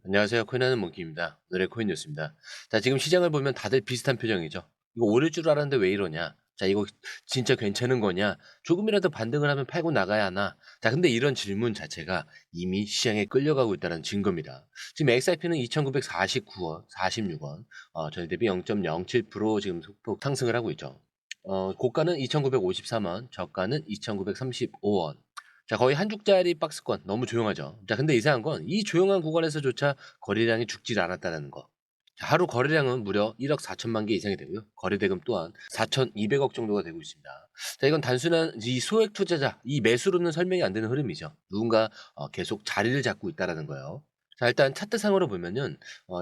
안녕하세요. 코인하는 몽키입니다. 오늘의 코인 뉴스입니다. 자, 지금 시장을 보면 다들 비슷한 표정이죠. 이거 오를 줄 알았는데 왜 이러냐? 자, 이거 진짜 괜찮은 거냐? 조금이라도 반등을 하면 팔고 나가야 하나? 자, 근데 이런 질문 자체가 이미 시장에 끌려가고 있다는 증거입니다. 지금 XRP는 2,949원, 46원, 전일 대비 0.07% 지금 소폭 상승을 하고 있죠. 고가는 2,953원, 저가는 2,935원. 자, 거의 한 주짜리 박스권 너무 조용하죠. 자, 근데 이상한 건 이 조용한 구간에서조차 거래량이 죽질 않았다는 거. 자, 하루 거래량은 무려 1억 4천만 개 이상이 되고요. 거래대금 또한 4,200억 정도가 되고 있습니다. 자, 이건 단순한 이 소액 투자자, 이 매수로는 설명이 안 되는 흐름이죠. 누군가 계속 자리를 잡고 있다라는 거예요. 자, 일단 차트상으로 보면은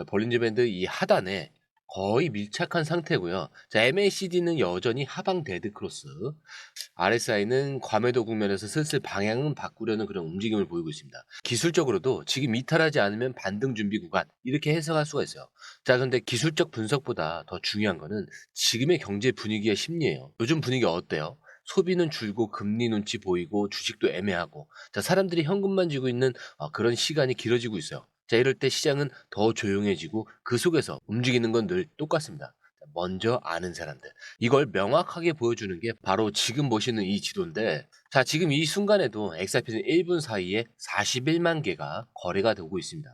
볼린저 밴드 이 하단에 거의 밀착한 상태고요. 자, MACD는 여전히 하방 데드 크로스, RSI는 과매도 국면에서 슬슬 방향은 바꾸려는 그런 움직임을 보이고 있습니다. 기술적으로도 지금 이탈하지 않으면 반등 준비 구간 이렇게 해석할 수가 있어요. 자, 근데 기술적 분석보다 더 중요한 거는 지금의 경제 분위기의 심리예요. 요즘 분위기 어때요? 소비는 줄고 금리 눈치 보이고 주식도 애매하고, 자, 사람들이 현금만 쥐고 있는 그런 시간이 길어지고 있어요. 자, 이럴 때 시장은 더 조용해지고 그 속에서 움직이는 건 늘 똑같습니다. 자, 먼저 아는 사람들. 이걸 명확하게 보여주는 게 바로 지금 보시는 이 지도인데, 자, 지금 이 순간에도 XRP는 1분 사이에 41만 개가 거래가 되고 있습니다.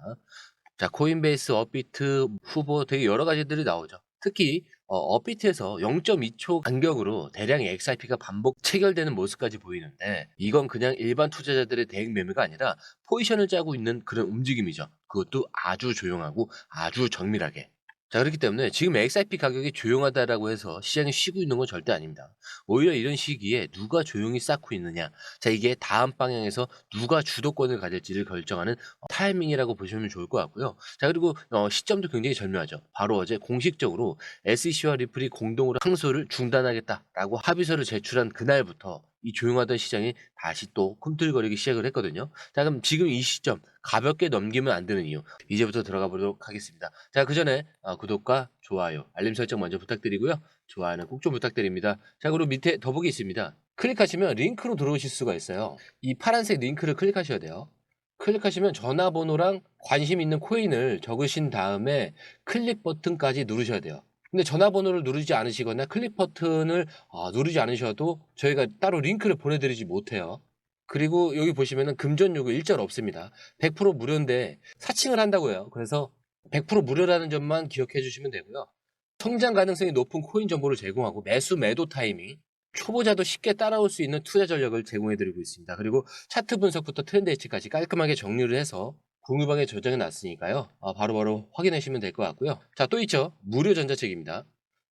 자, 코인베이스, 업비트, 후보 되게 여러 가지들이 나오죠. 특히 업비트에서 0.2초 간격으로 대량의 XRP가 반복 체결되는 모습까지 보이는데, 이건 그냥 일반 투자자들의 대응 매매가 아니라 포지션을 짜고 있는 그런 움직임이죠. 그것도 아주 조용하고 아주 정밀하게. 자, 그렇기 때문에 지금 XRP 가격이 조용하다라고 해서 시장이 쉬고 있는 건 절대 아닙니다. 오히려 이런 시기에 누가 조용히 쌓고 있느냐. 자, 이게 다음 방향에서 누가 주도권을 가질지를 결정하는 타이밍이라고 보시면 좋을 것 같고요. 자, 그리고 시점도 굉장히 절묘하죠. 바로 어제 공식적으로 SEC와 리플이 공동으로 항소를 중단하겠다라고 합의서를 제출한 그날부터 이 조용하던 시장이 다시 또 꿈틀거리기 시작을 했거든요. 자, 그럼 지금 이 시점 가볍게 넘기면 안 되는 이유, 이제부터 들어가 보도록 하겠습니다. 자, 그 전에 구독과 좋아요, 알림 설정 먼저 부탁드리고요. 좋아요는 꼭 좀 부탁드립니다. 자, 그리고 밑에 더보기 있습니다. 클릭하시면 링크로 들어오실 수가 있어요. 이 파란색 링크를 클릭하셔야 돼요. 클릭하시면 전화번호랑 관심 있는 코인을 적으신 다음에 클릭 버튼까지 누르셔야 돼요. 근데 전화번호를 누르지 않으시거나 클릭 버튼을 누르지 않으셔도 저희가 따로 링크를 보내드리지 못해요. 그리고 여기 보시면은 금전 요구 일절 없습니다. 100% 무료인데 사칭을 한다고 해요. 그래서 100% 무료라는 점만 기억해 주시면 되고요. 성장 가능성이 높은 코인 정보를 제공하고 매수 매도 타이밍, 초보자도 쉽게 따라올 수 있는 투자 전략을 제공해 드리고 있습니다. 그리고 차트 분석부터 트렌드 예측까지 깔끔하게 정리를 해서 공유방에 저장해 놨으니까요. 바로바로 확인하시면 될 것 같고요. 자, 또 있죠. 무료 전자책입니다.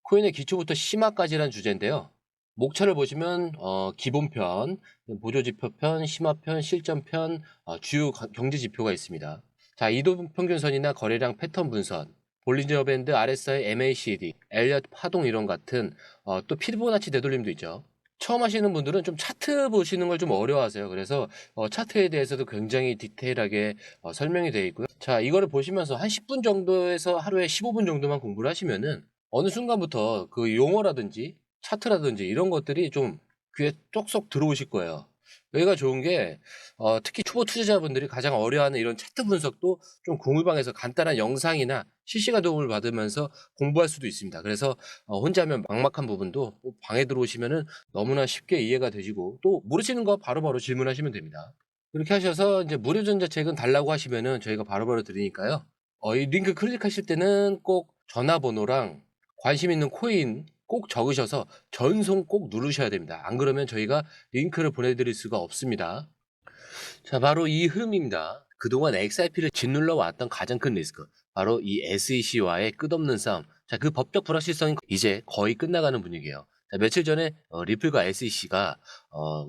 코인의 기초부터 심화까지란 주제인데요. 목차를 보시면 기본편, 보조지표편, 심화편, 실전편, 주요 경제 지표가 있습니다. 자, 이동평균선이나 거래량 패턴 분선, 볼린저 밴드, RSI, MACD, 엘리엇 파동 이론 같은 또 피보나치 되돌림도 있죠. 처음 하시는 분들은 좀 차트 보시는 걸 좀 어려워하세요. 그래서 차트에 대해서도 굉장히 디테일하게 설명이 되어 있고요. 자, 이거를 보시면서 한 10분 정도에서 하루에 15분 정도만 공부를 하시면은 어느 순간부터 그 용어라든지 차트라든지 이런 것들이 좀 귀에 쏙쏙 들어오실 거예요. 여기가 좋은 게 특히 초보 투자자분들이 가장 어려워하는 이런 차트 분석도 좀 공유방에서 간단한 영상이나 실시간 도움을 받으면서 공부할 수도 있습니다. 그래서 혼자 하면 막막한 부분도 방에 들어오시면은 너무나 쉽게 이해가 되시고, 또 모르시는 거 바로바로 질문하시면 됩니다. 이렇게 하셔서 이제 무료 전자책은 달라고 하시면은 저희가 바로바로 드리니까요. 이 링크 클릭하실 때는 꼭 전화번호랑 관심 있는 코인 꼭 적으셔서 전송 꼭 누르셔야 됩니다. 안 그러면 저희가 링크를 보내드릴 수가 없습니다. 자, 바로 이 흐름입니다. 그동안 XRP를 짓눌러 왔던 가장 큰 리스크, 바로 이 SEC와의 끝없는 싸움. 자, 그 법적 불확실성이 이제 거의 끝나가는 분위기예요. 자, 며칠 전에 리플과 SEC가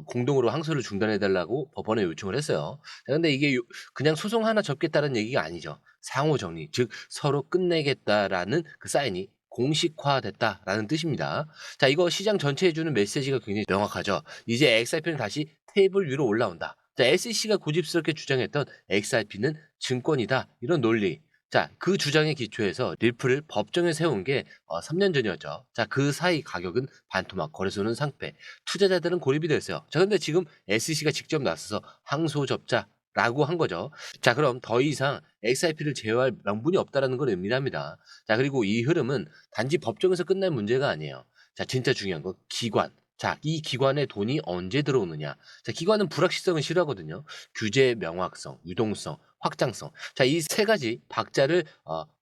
공동으로 항소를 중단해달라고 법원에 요청을 했어요. 자, 근데 이게 그냥 소송 하나 접겠다는 얘기가 아니죠. 상호 정리, 즉 서로 끝내겠다라는 그 사인이 공식화됐다라는 뜻입니다. 자, 이거 시장 전체에 주는 메시지가 굉장히 명확하죠. 이제 XRP는 다시 테이블 위로 올라온다. 자, SEC가 고집스럽게 주장했던 XRP는 증권이다, 이런 논리. 자, 그 주장에 기초해서 리플을 법정에 세운 게 3년 전이었죠. 자, 그 사이 가격은 반토막, 거래소는 상패, 투자자들은 고립이 됐어요. 자, 근데 지금 SEC가 직접 나서서 항소 접자, 라고 한 거죠. 자, 그럼 더 이상 XRP를 제어할 명분이 없다라는 걸 의미합니다. 자, 그리고 이 흐름은 단지 법정에서 끝날 문제가 아니에요. 자, 진짜 중요한 건 기관. 자, 이 기관에 돈이 언제 들어오느냐. 자, 기관은 불확실성을 싫어하거든요. 규제 명확성, 유동성, 확장성. 자, 이 세 가지 박자를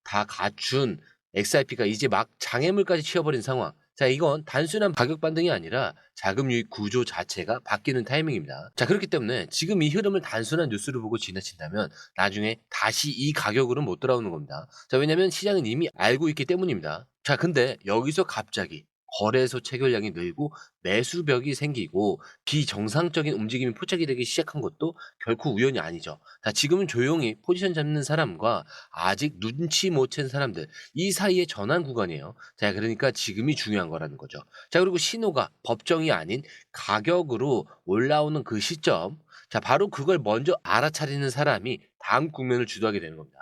다 갖춘 XRP가 이제 막 장애물까지 치워버린 상황. 자, 이건 단순한 가격 반등이 아니라 자금 유입 구조 자체가 바뀌는 타이밍입니다. 자, 그렇기 때문에 지금 이 흐름을 단순한 뉴스를 보고 지나친다면 나중에 다시 이 가격으로는 못 돌아오는 겁니다. 자, 왜냐면 시장은 이미 알고 있기 때문입니다. 자, 근데 여기서 갑자기 거래소 체결량이 늘고 매수벽이 생기고 비정상적인 움직임이 포착이 되기 시작한 것도 결코 우연이 아니죠. 자, 지금은 조용히 포지션 잡는 사람과 아직 눈치 못 챈 사람들, 이 사이의 전환 구간이에요. 자, 그러니까 지금이 중요한 거라는 거죠. 자, 그리고 신호가 법정이 아닌 가격으로 올라오는 그 시점, 자, 바로 그걸 먼저 알아차리는 사람이 다음 국면을 주도하게 되는 겁니다.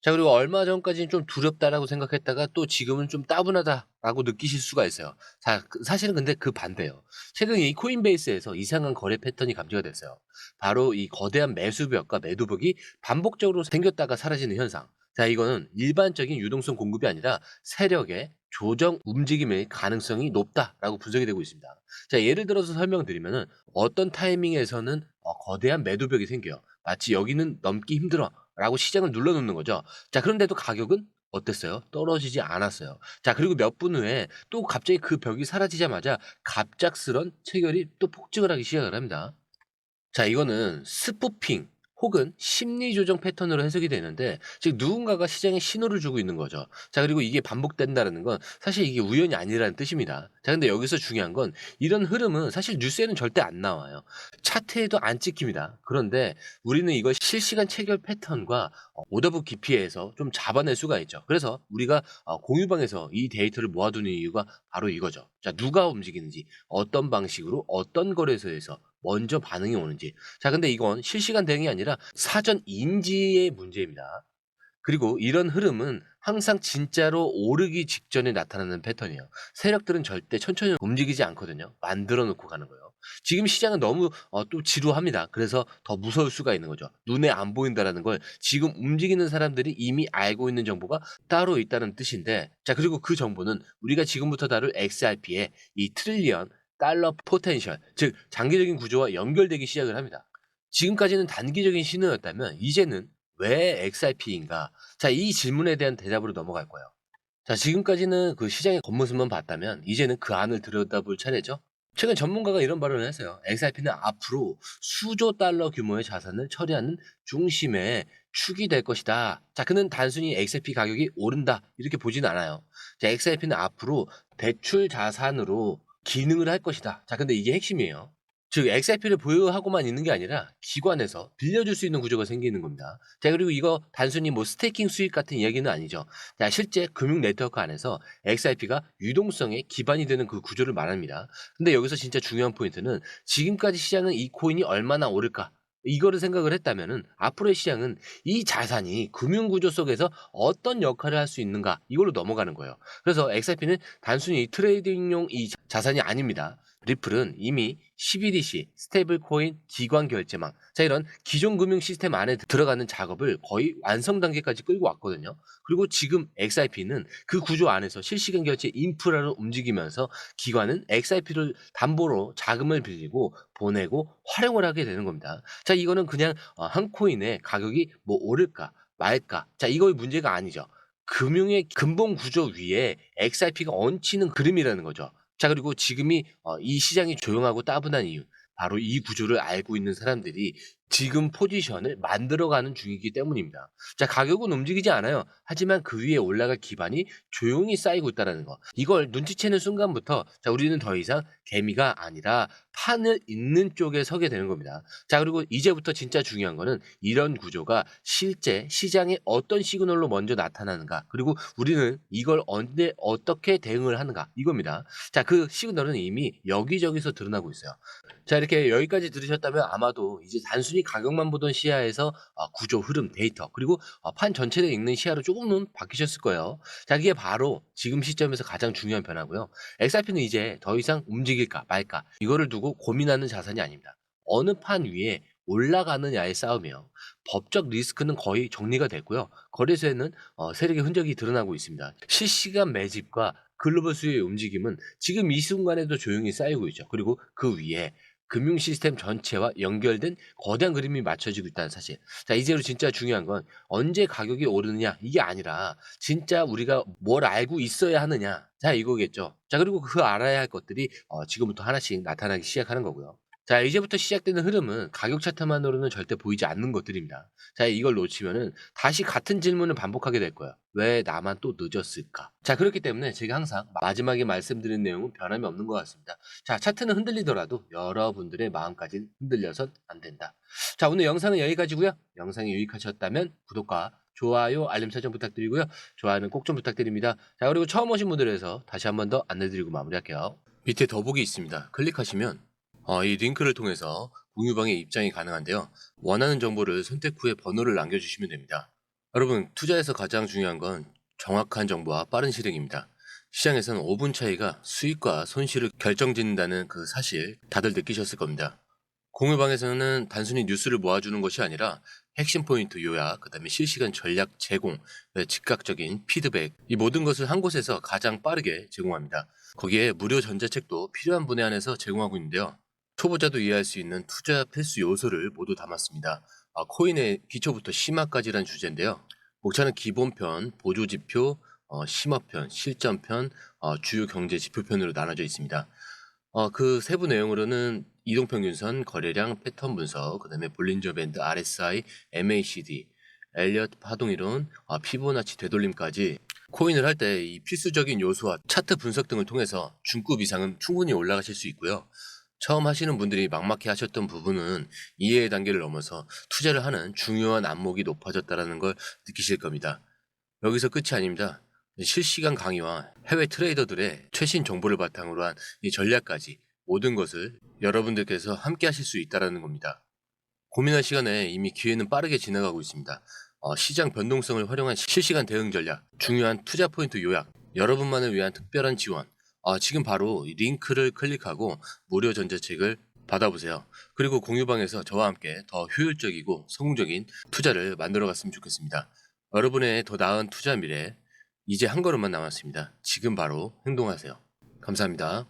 자, 그리고 얼마 전까지는 좀 두렵다라고 생각했다가 또 지금은 좀 따분하다라고 느끼실 수가 있어요. 자, 사실은 근데 그 반대예요. 최근 이 코인베이스에서 이상한 거래 패턴이 감지가 됐어요. 바로 이 거대한 매수벽과 매도벽이 반복적으로 생겼다가 사라지는 현상. 자, 이거는 일반적인 유동성 공급이 아니라 세력의 조정 움직임의 가능성이 높다라고 분석이 되고 있습니다. 자, 예를 들어서 설명드리면은 어떤 타이밍에서는 거대한 매도벽이 생겨요. 마치 여기는 넘기 힘들어 라고 시장을 눌러놓는 거죠. 자, 그런데도 가격은 어땠어요? 떨어지지 않았어요. 자, 그리고 몇 분 후에 또 갑자기 그 벽이 사라지자마자 갑작스런 체결이 또 폭증을 하기 시작을 합니다. 자, 이거는 스푸핑 혹은 심리 조정 패턴으로 해석이 되는데 즉 누군가가 시장에 신호를 주고 있는 거죠. 자, 그리고 이게 반복된다는 건 사실 이게 우연이 아니라는 뜻입니다. 자, 근데 여기서 중요한 건 이런 흐름은 사실 뉴스에는 절대 안 나와요. 차트에도 안 찍힙니다. 그런데 우리는 이걸 실시간 체결 패턴과 오더북 기피에서 좀 잡아낼 수가 있죠. 그래서 우리가 공유방에서 이 데이터를 모아두는 이유가 바로 이거죠. 자, 누가 움직이는지, 어떤 방식으로, 어떤 거래소에서 먼저 반응이 오는지. 자, 근데 이건 실시간 대응이 아니라 사전 인지의 문제입니다. 그리고 이런 흐름은 항상 진짜로 오르기 직전에 나타나는 패턴이에요. 세력들은 절대 천천히 움직이지 않거든요. 만들어 놓고 가는 거예요. 지금 시장은 너무 또 지루합니다. 그래서 더 무서울 수가 있는 거죠. 눈에 안 보인다라는 걸 지금 움직이는 사람들이 이미 알고 있는 정보가 따로 있다는 뜻인데, 자, 그리고 그 정보는 우리가 지금부터 다룰 XRP의 이 트릴리언 달러 포텐셜, 즉 장기적인 구조와 연결되기 시작을 합니다. 지금까지는 단기적인 신호였다면 이제는 왜 XRP인가? 자, 이 질문에 대한 대답으로 넘어갈 거예요. 자, 지금까지는 그 시장의 겉모습만 봤다면 이제는 그 안을 들여다볼 차례죠. 최근 전문가가 이런 발언을 했어요. XRP는 앞으로 수조 달러 규모의 자산을 처리하는 중심의 축이 될 것이다. 자, 그는 단순히 XRP 가격이 오른다 이렇게 보진 않아요. 자, XRP는 앞으로 대출 자산으로 기능을 할 것이다. 자, 근데 이게 핵심이에요. 즉 XRP를 보유하고만 있는 게 아니라 기관에서 빌려줄 수 있는 구조가 생기는 겁니다. 자, 그리고 이거 단순히 뭐 스테이킹 수익 같은 이야기는 아니죠. 자, 실제 금융 네트워크 안에서 XRP가 유동성의 기반이 되는 그 구조를 말합니다. 근데 여기서 진짜 중요한 포인트는 지금까지 시장은 이 코인이 얼마나 오를까? 이거를 생각을 했다면은 앞으로의 시장은 이 자산이 금융 구조 속에서 어떤 역할을 할 수 있는가 이걸로 넘어가는 거예요. 그래서 XRP는 단순히 트레이딩용 이 자산이 아닙니다. 리플은 이미 CBDC, 스테이블 코인, 기관 결제망, 자, 이런 기존 금융 시스템 안에 들어가는 작업을 거의 완성 단계까지 끌고 왔거든요. 그리고 지금 XRP는 그 구조 안에서 실시간 결제 인프라로 움직이면서 기관은 XRP를 담보로 자금을 빌리고 보내고 활용을 하게 되는 겁니다. 자, 이거는 그냥 한 코인의 가격이 뭐 오를까 말까, 자, 이거의 문제가 아니죠. 금융의 근본 구조 위에 XRP가 얹히는 그림이라는 거죠. 자, 그리고 지금이 이 시장이 조용하고 따분한 이유, 바로 이 구조를 알고 있는 사람들이 지금 포지션을 만들어가는 중이기 때문입니다. 자, 가격은 움직이지 않아요. 하지만 그 위에 올라갈 기반이 조용히 쌓이고 있다는 거. 이걸 눈치채는 순간부터 자, 우리는 더 이상 개미가 아니라 판을 잇는 쪽에 서게 되는 겁니다. 자, 그리고 이제부터 진짜 중요한 거는 이런 구조가 실제 시장에 어떤 시그널로 먼저 나타나는가, 그리고 우리는 이걸 언제 어떻게 대응을 하는가, 이겁니다. 자, 그 시그널은 이미 여기저기서 드러나고 있어요. 자, 이렇게 여기까지 들으셨다면 아마도 이제 단순히 가격만 보던 시야에서 구조, 흐름, 데이터, 그리고 판 전체를 읽는 시야로 조금은 바뀌셨을 거예요. 자, 그게 바로 지금 시점에서 가장 중요한 변화고요. XRP는 이제 더 이상 움직일까 말까 이거를 두고 고민하는 자산이 아닙니다. 어느 판 위에 올라가느냐의 싸움이에요. 법적 리스크는 거의 정리가 됐고요. 거래소에는 세력의 흔적이 드러나고 있습니다. 실시간 매집과 글로벌 수요의 움직임은 지금 이 순간에도 조용히 쌓이고 있죠. 그리고 그 위에 금융 시스템 전체와 연결된 거대한 그림이 맞춰지고 있다는 사실. 자, 이제로 진짜 중요한 건 언제 가격이 오르느냐 이게 아니라 진짜 우리가 뭘 알고 있어야 하느냐. 자, 이거겠죠. 자, 그리고 그 알아야 할 것들이 지금부터 하나씩 나타나기 시작하는 거고요. 자, 이제부터 시작되는 흐름은 가격 차트만으로는 절대 보이지 않는 것들입니다. 자, 이걸 놓치면은 다시 같은 질문을 반복하게 될 거예요. 왜 나만 또 늦었을까? 자, 그렇기 때문에 제가 항상 마지막에 말씀드린 내용은 변함이 없는 것 같습니다. 자, 차트는 흔들리더라도 여러분들의 마음까지는 흔들려선 안 된다. 자, 오늘 영상은 여기까지고요. 영상이 유익하셨다면 구독과 좋아요, 알림 설정 부탁드리고요. 좋아요는 꼭 좀 부탁드립니다. 자, 그리고 처음 오신 분들을 위해서 다시 한 번 더 안내드리고 마무리할게요. 밑에 더보기 있습니다. 클릭하시면 이 링크를 통해서 공유방에 입장이 가능한데요. 원하는 정보를 선택 후에 번호를 남겨주시면 됩니다. 여러분, 투자에서 가장 중요한 건 정확한 정보와 빠른 실행입니다. 시장에서는 5분 차이가 수익과 손실을 결정짓는다는 그 사실 다들 느끼셨을 겁니다. 공유방에서는 단순히 뉴스를 모아주는 것이 아니라 핵심 포인트 요약, 그 다음에 실시간 전략 제공, 즉각적인 피드백, 이 모든 것을 한 곳에서 가장 빠르게 제공합니다. 거기에 무료 전자책도 필요한 분야 안에서 제공하고 있는데요. 초보자도 이해할 수 있는 투자 필수 요소를 모두 담았습니다. 코인의 기초부터 심화까지란 주제인데요. 목차는 기본편, 보조지표, 심화편, 실전편, 주요 경제 지표편으로 나눠져 있습니다. 그 세부 내용으로는 이동평균선, 거래량, 패턴 분석, 그 다음에 볼린저 밴드, RSI, MACD, 엘리엇 파동이론, 피보나치 되돌림까지 코인을 할 때 이 필수적인 요소와 차트 분석 등을 통해서 중급 이상은 충분히 올라가실 수 있고요. 처음 하시는 분들이 막막해 하셨던 부분은 이해의 단계를 넘어서 투자를 하는 중요한 안목이 높아졌다는 걸 느끼실 겁니다. 여기서 끝이 아닙니다. 실시간 강의와 해외 트레이더들의 최신 정보를 바탕으로 한 이 전략까지 모든 것을 여러분들께서 함께 하실 수 있다는 겁니다. 고민할 시간에 이미 기회는 빠르게 지나가고 있습니다. 시장 변동성을 활용한 실시간 대응 전략, 중요한 투자 포인트 요약, 여러분만을 위한 특별한 지원. 지금 바로 이 링크를 클릭하고 무료 전자책을 받아보세요. 그리고 공유방에서 저와 함께 더 효율적이고 성공적인 투자를 만들어 갔으면 좋겠습니다. 여러분의 더 나은 투자 미래, 이제 한 걸음만 남았습니다. 지금 바로 행동하세요. 감사합니다.